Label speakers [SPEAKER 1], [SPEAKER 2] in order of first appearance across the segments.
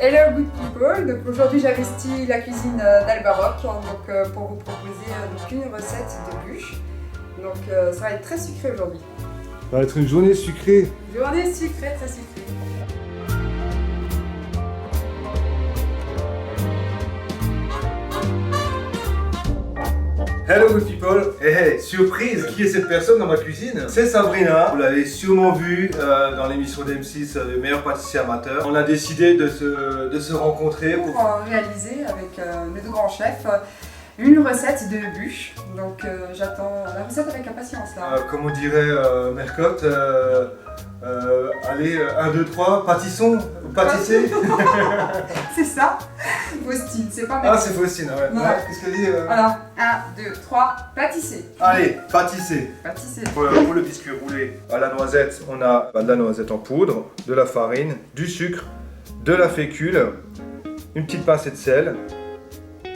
[SPEAKER 1] Hello good people, donc aujourd'hui j'investis la cuisine d'Albaroc pour vous proposer une recette de bûche. Donc ça va être très sucré aujourd'hui.
[SPEAKER 2] Ça va être une journée sucrée.
[SPEAKER 1] Journée sucrée, très sucrée.
[SPEAKER 2] Hello good people. Hey, surprise, qui est cette personne dans ma cuisine? C'est Sabrina, vous l'avez sûrement vu dans l'émission d'M6 Le meilleur pâtissier amateur. On a décidé de se rencontrer
[SPEAKER 1] pour réaliser avec mes deux grands chefs une recette de bûche. Donc j'attends la recette avec impatience là.
[SPEAKER 2] Comme on dirait Mercotte, allez, 1, 2, 3, pâtissons, pâtisser.
[SPEAKER 1] C'est ça, Faustine, c'est pas
[SPEAKER 2] Ah, c'est Faustine, ouais.
[SPEAKER 1] Ouais.
[SPEAKER 2] Qu'est-ce qu'elle dit
[SPEAKER 1] Alors, 1, 2, 3, pâtisser.
[SPEAKER 2] Allez, pâtisser.
[SPEAKER 1] Pâtisser.
[SPEAKER 2] Pour le biscuit roulé à la noisette, on a de la noisette en poudre, de la farine, du sucre, de la fécule, une petite pincée de sel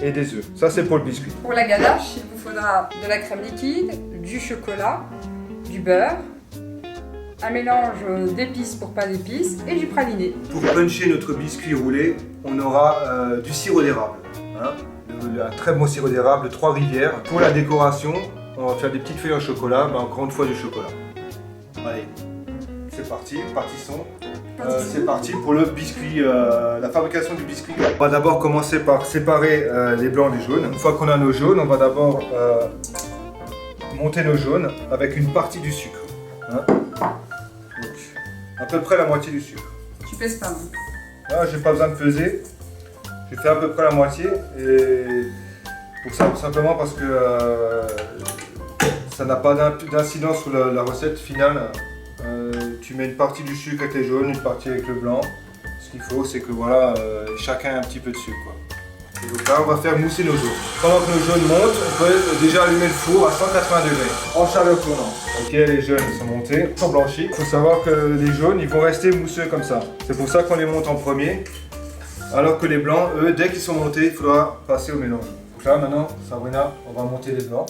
[SPEAKER 2] et des œufs. Ça, c'est pour le biscuit.
[SPEAKER 1] Pour la ganache, il vous faudra de la crème liquide, du chocolat, du beurre, un mélange d'épices pour pas d'épices et du praliné.
[SPEAKER 2] Pour puncher notre biscuit roulé, on aura du sirop d'érable. Hein, un très bon sirop d'érable, 3 rivières. Pour la décoration, on va faire des petites feuilles au chocolat, encore une fois du chocolat. Allez, c'est parti, partissons. C'est parti pour le biscuit, la fabrication du biscuit. On va d'abord commencer par séparer les blancs des jaunes. Une fois qu'on a nos jaunes, on va d'abord monter nos jaunes avec une partie du sucre. Hein. Donc, à peu près la moitié du sucre.
[SPEAKER 1] Tu pèses pas, non?
[SPEAKER 2] Là, j'ai pas besoin de peser. J'ai fait à peu près la moitié et pour ça, simplement parce que ça n'a pas d'incidence sur la recette finale. Tu mets une partie du sucre avec les jaunes, une partie avec le blanc. Ce qu'il faut, c'est que voilà, chacun a un petit peu de sucre, quoi. Et donc là, on va faire mousser nos jaunes. Pendant que nos jaunes montent, on peut déjà allumer le four à 180 degrés, en chaleur tournante. Ok, les jaunes sont montés, sont blanchis. Il faut savoir que les jaunes, ils vont rester mousseux comme ça. C'est pour ça qu'on les monte en premier. Alors que les blancs, eux, dès qu'ils sont montés, il faudra passer au mélange. Donc là, maintenant, Sabrina, on va monter les blancs.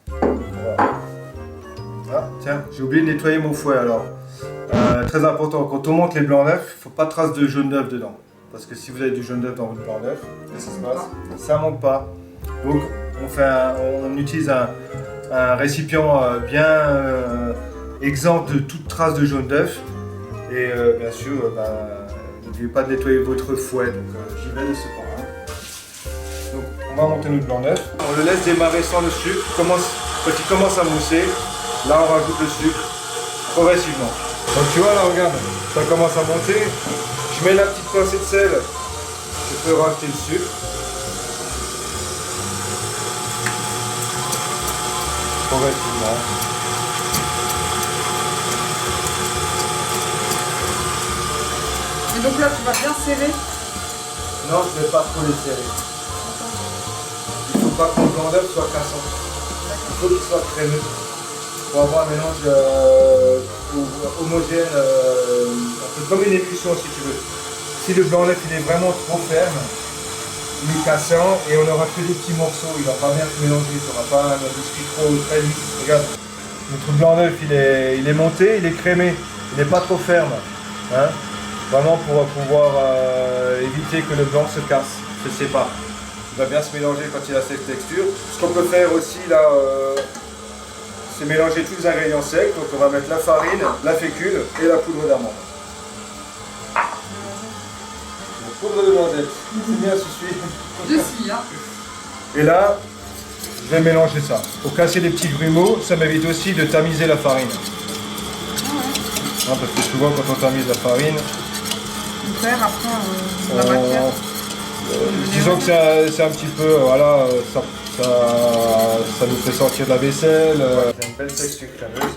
[SPEAKER 2] Voilà. Ah, tiens, j'ai oublié de nettoyer mon fouet alors. Très important, quand on monte les blancs d'œufs, il ne faut pas de traces de jaune d'œuf dedans. Parce que si vous avez du jaune d'œuf dans votre blanc d'œuf, qu'est-ce qui se passe? Ça ne monte pas. Donc on utilise un récipient bien exempt de toute trace de jaune d'œuf. Et bien sûr, n'oubliez pas de nettoyer votre fouet. Donc j'y vais de ce pas. Donc on va monter notre blanc d'œuf. On le laisse démarrer sans le sucre. Quand il commence à mousser, là on rajoute le sucre progressivement. Donc tu vois là, regarde, ça commence à monter. Je mets la petite pincée de sel. Je peux rajouter le sucre. Progressivement.
[SPEAKER 1] Et donc là, tu vas bien serrer.
[SPEAKER 2] Non, je ne vais pas trop les serrer. Il ne faut pas que le blanc d'œuf soit cassant. Il faut qu'il soit crémeux. Pour avoir un mélange homogène, un peu comme une émulsion si tu veux. Si le blanc d'œuf il est vraiment trop ferme, il est cassant et on n'aura que des petits morceaux, il ne va pas bien se mélanger, tu n'auras pas un biscuit trop très lisse. Regarde, notre blanc d'œuf il est monté, il est crémé, il n'est pas trop ferme. Hein, vraiment pour pouvoir éviter que le blanc se casse, se sépare. Il va bien se mélanger quand il a cette texture. Ce qu'on peut faire aussi là, c'est mélanger tous les ingrédients secs. Donc on va mettre la farine, la fécule et la poudre d'amande. La poudre de noisette, c'est bien suffit.
[SPEAKER 1] Je suis, hein.
[SPEAKER 2] Et là, je vais mélanger ça. Pour casser les petits grumeaux, ça m'évite aussi de tamiser la farine. Hein, parce que souvent quand on tamise la farine,
[SPEAKER 1] Faire après la matière.
[SPEAKER 2] disons que c'est un petit peu, voilà, ça nous fait sortir de la vaisselle. C'est une belle texture crémeuse.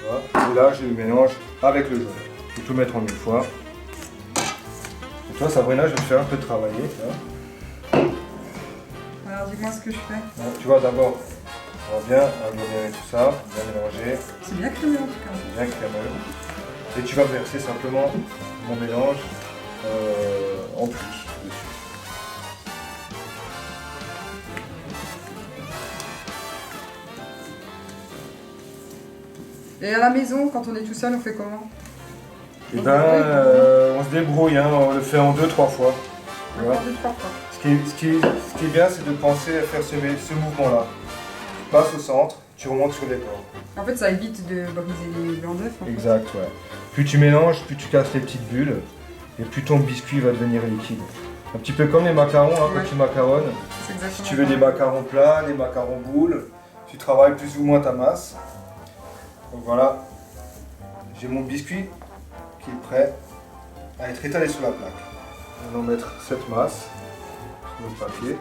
[SPEAKER 2] Voilà. Et là, je le mélange avec le jaune. Je vais tout mettre en une fois. Et toi, Sabrina, je vais te faire un peu travailler.
[SPEAKER 1] Alors dis-moi ce que je fais.
[SPEAKER 2] Bon, tu vois, d'abord, on va bien agglomérer tout ça, bien mélanger.
[SPEAKER 1] C'est bien crémeux en tout cas.
[SPEAKER 2] C'est bien crémeux. Et tu vas verser simplement mon mélange en plus dessus.
[SPEAKER 1] Et à la maison, quand on est tout seul, on fait comment?
[SPEAKER 2] Et ben, on se débrouille, hein, on le fait en 2-3 fois. Tu vois.
[SPEAKER 1] Encore 2-3 fois.
[SPEAKER 2] Ce qui est bien, c'est de penser à faire ce mouvement-là. Tu passes au centre, tu remontes sur les cordes.
[SPEAKER 1] En fait, ça évite de briser les blancs d'œufs. En fait.
[SPEAKER 2] Exact, ouais. Plus tu mélanges, plus tu casses les petites bulles, et plus ton biscuit va devenir liquide. Un petit peu comme les macarons, hein,
[SPEAKER 1] Ouais.
[SPEAKER 2] quand tu macaronnes.
[SPEAKER 1] C'est exactement
[SPEAKER 2] Si tu veux des
[SPEAKER 1] pareil.
[SPEAKER 2] macarons plats, des macarons boules, tu travailles plus ou moins ta masse. Donc voilà, j'ai mon biscuit qui est prêt à être étalé sur la plaque. On va en mettre cette masse sur le papier.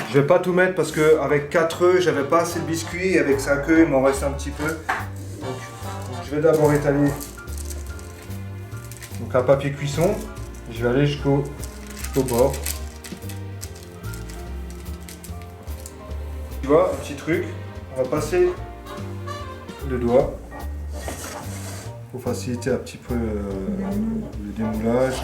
[SPEAKER 2] Je vais pas tout mettre parce qu'avec 4 œufs, j'avais pas assez de biscuits et avec 5 œufs, il m'en reste un petit peu. Donc, je vais d'abord étaler un papier cuisson. Je vais aller jusqu'au bord. Tu vois, un petit truc, on va passer le doigt pour faciliter un petit peu le démoulage.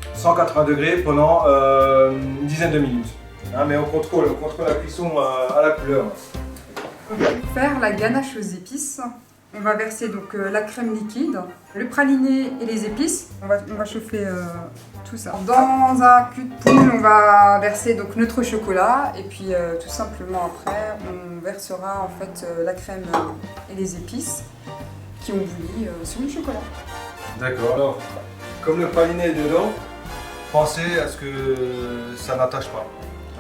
[SPEAKER 2] « 180 degrés pendant une dizaine de minutes. Hein, mais on contrôle la cuisson à la couleur.
[SPEAKER 1] Pour faire la ganache aux épices, on va verser donc la crème liquide, le praliné et les épices. On va chauffer tout ça. Dans un cul de poule, on va verser donc notre chocolat et puis tout simplement après, on versera en fait la crème et les épices qui ont bouilli sur le chocolat.
[SPEAKER 2] D'accord. Alors, comme le praliné est dedans, pensez à ce que ça n'attache pas.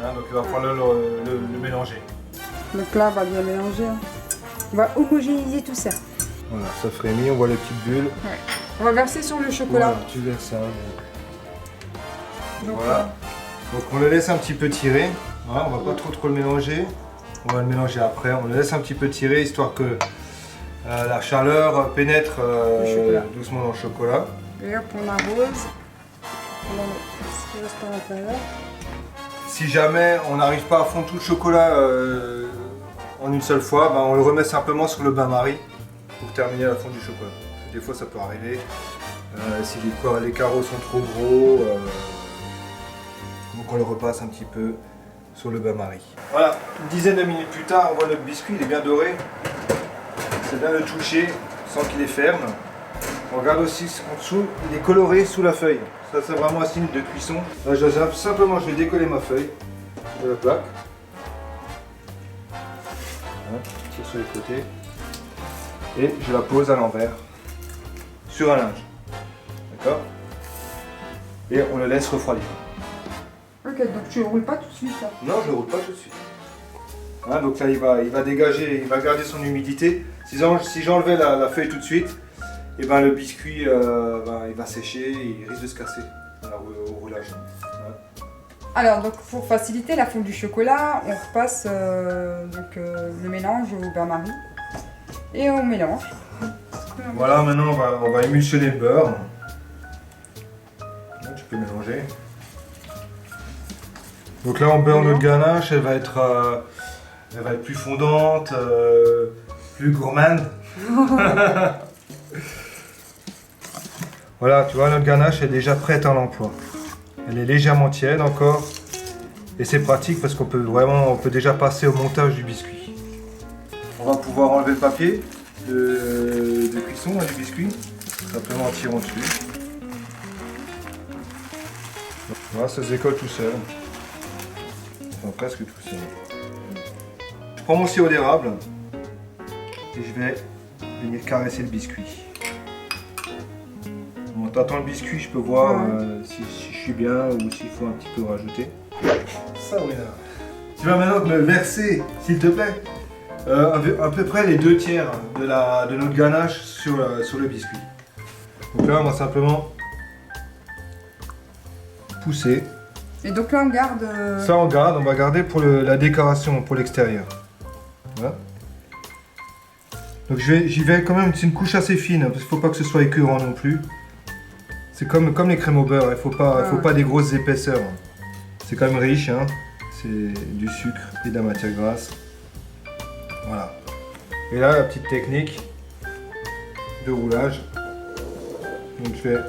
[SPEAKER 2] Hein, donc il va falloir le mélanger.
[SPEAKER 1] Donc là, on va bien mélanger. On va homogénéiser tout ça.
[SPEAKER 2] Voilà, ça frémit, on voit les petites bulles.
[SPEAKER 1] Ouais. On va verser sur le chocolat.
[SPEAKER 2] Voilà, tu verses ça.
[SPEAKER 1] Donc,
[SPEAKER 2] Voilà. Donc on le laisse un petit peu tirer. Voilà, on va pas trop le mélanger. On va le mélanger après. On le laisse un petit peu tirer histoire que la chaleur pénètre doucement dans le chocolat.
[SPEAKER 1] Et hop, on arrose. On met ce qui reste à l'intérieur.
[SPEAKER 2] Si jamais on n'arrive pas à fondre tout le chocolat en une seule fois, ben on le remet simplement sur le bain-marie pour terminer la fonte du chocolat. Parce que des fois ça peut arriver. Si les carreaux sont trop gros, donc on le repasse un petit peu sur le bain-marie. Voilà, une dizaine de minutes plus tard, on voit notre biscuit, il est bien doré. C'est bien le toucher sans qu'il est ferme. On regarde aussi en dessous, il est coloré sous la feuille. Ça c'est vraiment un signe de cuisson. Là, je vais décoller ma feuille de la plaque. Voilà, tire sur les côtés. Et je la pose à l'envers sur un linge. D'accord? Et on le laisse refroidir.
[SPEAKER 1] Ok, donc tu ne roules pas tout de suite là.
[SPEAKER 2] Non, je ne le roule pas tout de suite. Hein, donc là, il va dégager, il va garder son humidité. Si j'enlevais la feuille tout de suite, et ben le biscuit il va sécher et il risque de se casser au roulage. Ouais.
[SPEAKER 1] Alors, donc pour faciliter la fonte du chocolat, on repasse le mélange au bain-marie et on mélange.
[SPEAKER 2] Voilà, maintenant on va émulsionner le beurre. Là, tu peux mélanger. Donc là, on beurre notre ganache, elle va être plus fondante, plus gourmande. Voilà, tu vois, notre ganache est déjà prête à l'emploi. Elle est légèrement tiède encore. Et c'est pratique parce qu'on peut déjà passer au montage du biscuit. On va pouvoir enlever le papier de cuisson du biscuit. Simplement en tirant dessus. Voilà, ça se décolle tout seul. Enfin, presque tout seul. Je prends mon sirop d'érable et je vais venir caresser le biscuit. En tâtant le biscuit, je peux voir si je suis bien ou s'il faut un petit peu rajouter. Ça, oui, là. Tu vas maintenant me verser, s'il te plaît, à peu près les 2 tiers de notre ganache sur le biscuit. Donc là, on va simplement pousser.
[SPEAKER 1] Et donc là, on garde.
[SPEAKER 2] Ça, on va garder pour la décoration, pour l'extérieur. Voilà. Donc j'y vais quand même, c'est une couche assez fine, parce qu'il ne faut pas que ce soit écœurant non plus. C'est comme les crèmes au beurre, il ne faut pas des grosses épaisseurs. C'est quand même riche, hein. C'est du sucre et de la matière grasse. Voilà. Et là, la petite technique de roulage. Donc je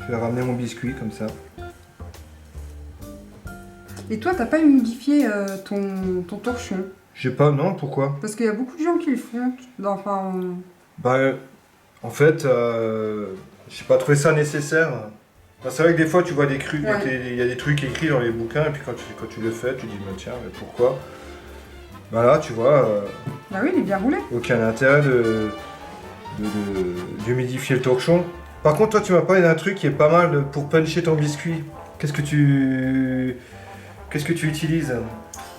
[SPEAKER 2] Je vais ramener mon biscuit comme ça.
[SPEAKER 1] Et toi, t'as pas humidifié ton torchon?
[SPEAKER 2] Je sais pas, non, pourquoi?
[SPEAKER 1] Parce qu'il y a beaucoup de gens qui le font. Enfin,
[SPEAKER 2] Bah, en fait, j'ai pas trouvé ça nécessaire. Bah, c'est vrai que des fois, tu vois des trucs,
[SPEAKER 1] Ouais.
[SPEAKER 2] il y a des trucs écrits dans les bouquins, et puis quand tu le fais, tu dis, mais tiens, mais pourquoi? Bah là, tu vois,
[SPEAKER 1] bah oui, il est bien roulé.
[SPEAKER 2] aucun intérêt d'humidifier le torchon. Par contre, toi, tu m'as parlé d'un truc qui est pas mal pour puncher ton biscuit. Qu'est-ce que tu utilises?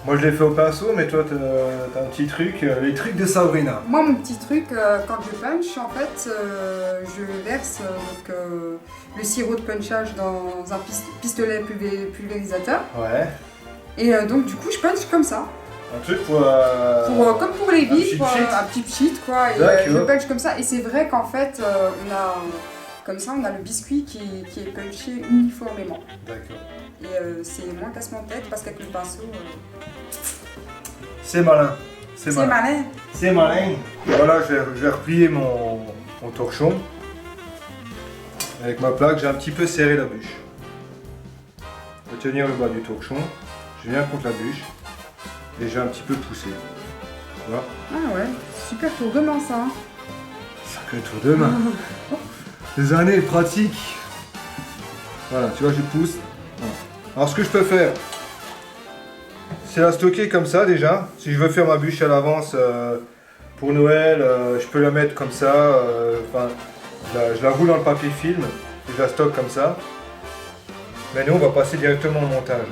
[SPEAKER 2] Moi, je l'ai fait au pinceau, mais toi, t'as un petit truc, les trucs de Sabrina.
[SPEAKER 1] Moi, mon petit truc, quand je punch, en fait, je verse le sirop de punchage dans un pistolet pulvérisateur.
[SPEAKER 2] Ouais.
[SPEAKER 1] Et donc, du coup, je punch comme ça.
[SPEAKER 2] Un truc pour...
[SPEAKER 1] Comme pour les
[SPEAKER 2] petit
[SPEAKER 1] vis, quoi,
[SPEAKER 2] pchit.
[SPEAKER 1] un petit pchit, quoi. Et
[SPEAKER 2] D'accord.
[SPEAKER 1] je punch comme ça. Et c'est vrai qu'en fait, comme ça, on a le biscuit qui est punché uniformément.
[SPEAKER 2] D'accord.
[SPEAKER 1] Et c'est moins casse-tête parce qu'avec le pinceau,
[SPEAKER 2] C'est malin.
[SPEAKER 1] c'est malin.
[SPEAKER 2] C'est malin. Voilà, je vais replier mon torchon. Avec ma plaque, j'ai un petit peu serré la bûche. Je vais tenir le bas du torchon. Je viens contre la bûche. Et j'ai un petit peu poussé. Voilà.
[SPEAKER 1] Ah ouais, super tour de main ça. Hein.
[SPEAKER 2] Sacré tour de main. Des années pratiques. Voilà, tu vois, je pousse. Voilà. Alors, ce que je peux faire, c'est la stocker comme ça déjà. Si je veux faire ma bûche à l'avance pour Noël, je peux la mettre comme ça. Enfin, je la roule dans le papier film et je la stocke comme ça. Mais nous, on va passer directement au montage.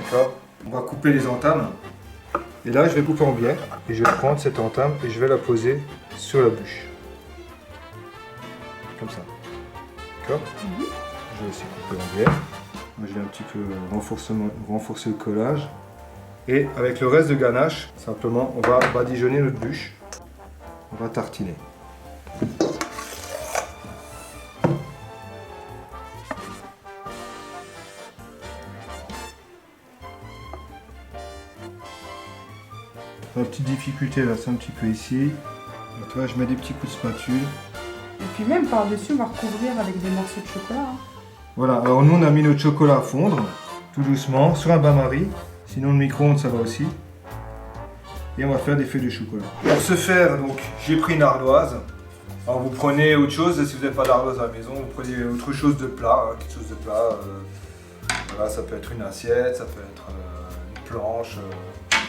[SPEAKER 2] D'accord? On va couper les entames. Et là, je vais couper en biais. Et je vais prendre cette entame et je vais la poser sur la bûche. Comme ça. D'accord? Je vais aussi couper en biais. Moi, je vais un petit peu renforcer le collage. Et avec le reste de ganache, simplement, on va badigeonner notre bûche. On va tartiner. La petite difficulté là, c'est un petit peu ici. Donc là, je mets des petits coups de spatule.
[SPEAKER 1] Et puis même par-dessus, on va recouvrir avec des morceaux de chocolat. Hein.
[SPEAKER 2] Voilà, alors nous on a mis notre chocolat à fondre, tout doucement, sur un bain-marie. Sinon le micro-ondes ça va aussi. Et on va faire des feuilles de chocolat. Pour ce faire, donc, j'ai pris une ardoise. Alors vous prenez autre chose, si vous n'avez pas d'ardoise à la maison, vous prenez autre chose de plat, quelque chose de plat. Voilà, ça peut être une assiette, ça peut être une planche.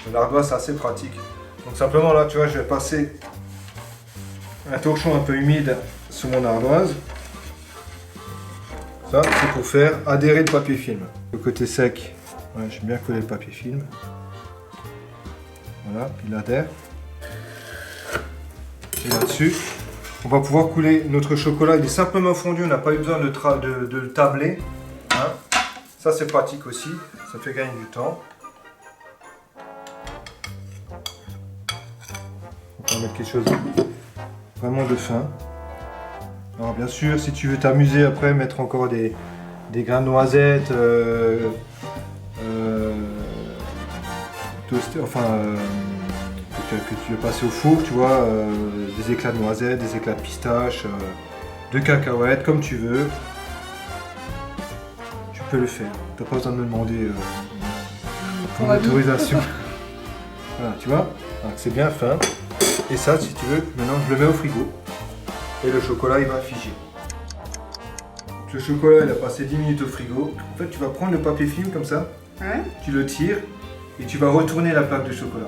[SPEAKER 2] Une ardoise c'est assez pratique. Donc simplement là, tu vois, je vais passer un torchon un peu humide sur mon ardoise. Ça, c'est pour faire adhérer le papier film. Le côté sec, ouais, j'aime bien coller le papier film. Voilà, il adhère. Et là-dessus, on va pouvoir couler notre chocolat. Il est simplement fondu, on n'a pas eu besoin de le tabler. Hein. Ça, c'est pratique aussi, ça fait gagner du temps. On va mettre quelque chose vraiment de fin. Alors bien sûr, si tu veux t'amuser après, mettre encore des grains de noisettes, toasté, enfin, que tu veux passer au four, tu vois, des éclats de noisettes, des éclats de pistache, de cacahuètes, comme tu veux. Tu peux le faire. Tu n'as pas besoin de me demander ton autorisation. Voilà, tu vois, c'est bien fin. Et ça, si tu veux, maintenant je le mets au frigo. Et le chocolat, il va figer. Donc, le chocolat, il a passé 10 minutes au frigo. En fait, tu vas prendre le papier film comme ça,
[SPEAKER 1] Ouais.
[SPEAKER 2] tu le tires et tu vas retourner la plaque de chocolat.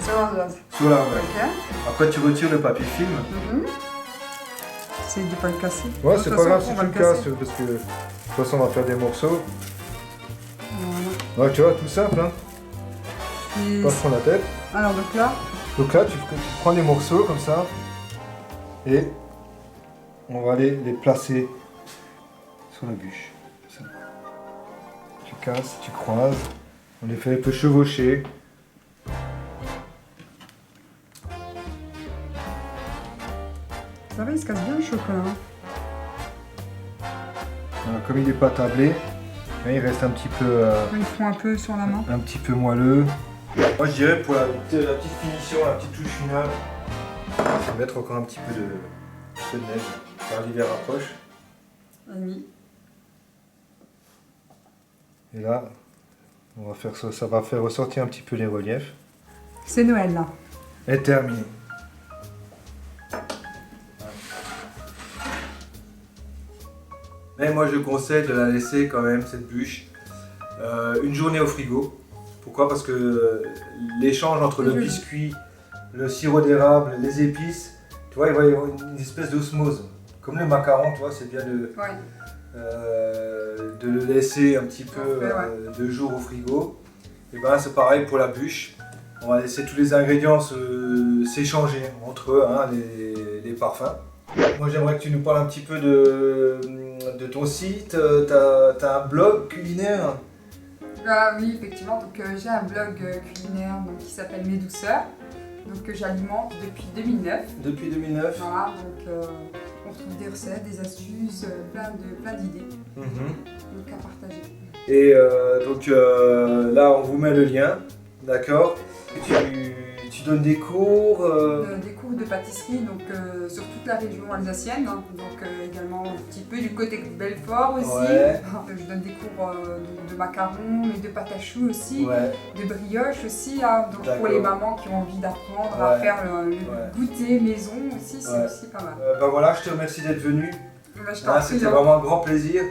[SPEAKER 1] Sur l'ardoise.
[SPEAKER 2] Sur la ouais.
[SPEAKER 1] Ok.
[SPEAKER 2] Après, tu retires le papier film.
[SPEAKER 1] Essaye de pas le casser.
[SPEAKER 2] Ouais,
[SPEAKER 1] De
[SPEAKER 2] c'est
[SPEAKER 1] toute
[SPEAKER 2] pas
[SPEAKER 1] façon,
[SPEAKER 2] grave si
[SPEAKER 1] on
[SPEAKER 2] tu
[SPEAKER 1] va
[SPEAKER 2] le
[SPEAKER 1] casser.
[SPEAKER 2] casses, parce que de toute façon, on va faire des morceaux.
[SPEAKER 1] Voilà.
[SPEAKER 2] Ouais, tu vois, tout simple, hein.
[SPEAKER 1] Et-
[SPEAKER 2] Pas se prendre la tête.
[SPEAKER 1] Alors donc là,
[SPEAKER 2] Donc là, tu prends des morceaux comme ça et on va les placer sur la bûche. Comme ça. Tu casses, tu croises, on les fait un peu chevaucher.
[SPEAKER 1] ça va, il se casse bien le chocolat.
[SPEAKER 2] Voilà, comme il n'est pas tablé, là, il reste un petit peu,
[SPEAKER 1] Il prend un peu sur la main.
[SPEAKER 2] un petit peu moelleux. Moi je dirais pour la petite finition, la petite touche finale, on va mettre encore un petit peu de neige car l'hiver approche.
[SPEAKER 1] Oui.
[SPEAKER 2] Et là, on va faire ça, ça va faire ressortir un petit peu les reliefs.
[SPEAKER 1] C'est Noël là.
[SPEAKER 2] Et terminé. Mais moi je conseille de la laisser quand même, cette bûche, une journée au frigo. Pourquoi? Parce que l'échange entre le biscuit, le sirop d'érable, les épices, tu vois, il va y avoir une espèce d'osmose. Comme le macaron, tu vois, c'est bien de le laisser un petit peu 2 jours au frigo. Et ben c'est pareil pour la bûche. On va laisser tous les ingrédients s'échanger entre eux, hein, les parfums. Moi j'aimerais que tu nous parles un petit peu de ton site. T'as un blog culinaire?
[SPEAKER 1] Ah oui, effectivement, donc j'ai un blog culinaire donc, qui s'appelle Mes Douceurs, donc que j'alimente depuis 2009.
[SPEAKER 2] Depuis 2009.
[SPEAKER 1] Voilà, donc on trouve des recettes, des astuces, plein d'idées, donc à partager.
[SPEAKER 2] Et donc là on vous met le lien, d'accord? Tu donnes des cours
[SPEAKER 1] Des cours de pâtisserie donc, sur toute la région alsacienne, hein, donc également un petit peu du côté de Belfort aussi.
[SPEAKER 2] Ouais.
[SPEAKER 1] Je donne des cours de macarons, mais de pâte à choux aussi,
[SPEAKER 2] Ouais.
[SPEAKER 1] de brioche aussi, hein, donc pour les mamans qui ont envie d'apprendre à faire le goûter maison aussi, c'est aussi pas mal.
[SPEAKER 2] Ben voilà, je te remercie d'être venu. C'était
[SPEAKER 1] Hein.
[SPEAKER 2] vraiment un grand plaisir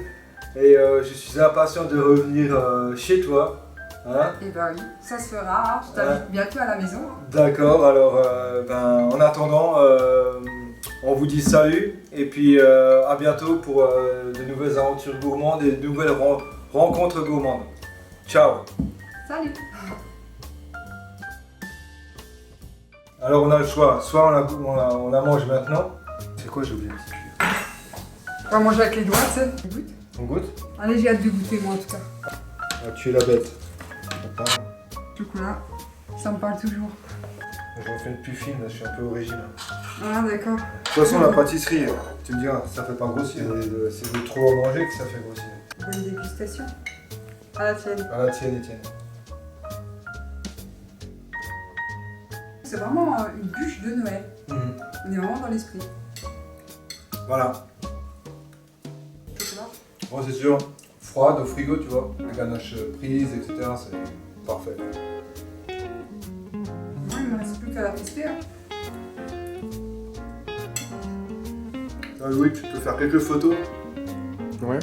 [SPEAKER 2] et je suis impatient de revenir chez toi. Hein?
[SPEAKER 1] Et ben oui, ça se fera, hein. Je t'invite bientôt à la maison. Hein.
[SPEAKER 2] D'accord, alors en attendant, on vous dit salut et puis à bientôt pour de nouvelles aventures gourmandes et de nouvelles rencontres gourmandes. Ciao!
[SPEAKER 1] Salut!
[SPEAKER 2] Alors on a le choix, soit on la mange maintenant. C'est quoi, j'ai oublié un petit peu.
[SPEAKER 1] On va manger avec les doigts, tu sais. Tu goûtes?
[SPEAKER 2] On goûte?
[SPEAKER 1] Allez, j'ai hâte de goûter moi en tout cas.
[SPEAKER 2] Ah, tu es la bête. Attends.
[SPEAKER 1] Chocolat, ça me parle toujours.
[SPEAKER 2] J'en fais une plus fine, là, je suis un peu au régime.
[SPEAKER 1] Ah d'accord.
[SPEAKER 2] De toute façon, la pâtisserie, tu me diras, ça fait pas grossir. C'est de trop en manger que ça fait grossir.
[SPEAKER 1] Bonne dégustation. À la tienne.
[SPEAKER 2] À la tienne, Étienne.
[SPEAKER 1] C'est vraiment une bûche de Noël. On est vraiment dans l'esprit.
[SPEAKER 2] Voilà.
[SPEAKER 1] Chocolat.
[SPEAKER 2] Bon, c'est sûr, froide au frigo, tu vois. La ganache prise, etc. C'est parfait.
[SPEAKER 1] Il ne me reste plus qu'à la tester. Hein.
[SPEAKER 2] Ah oui, tu peux faire quelques photos.
[SPEAKER 3] Ouais.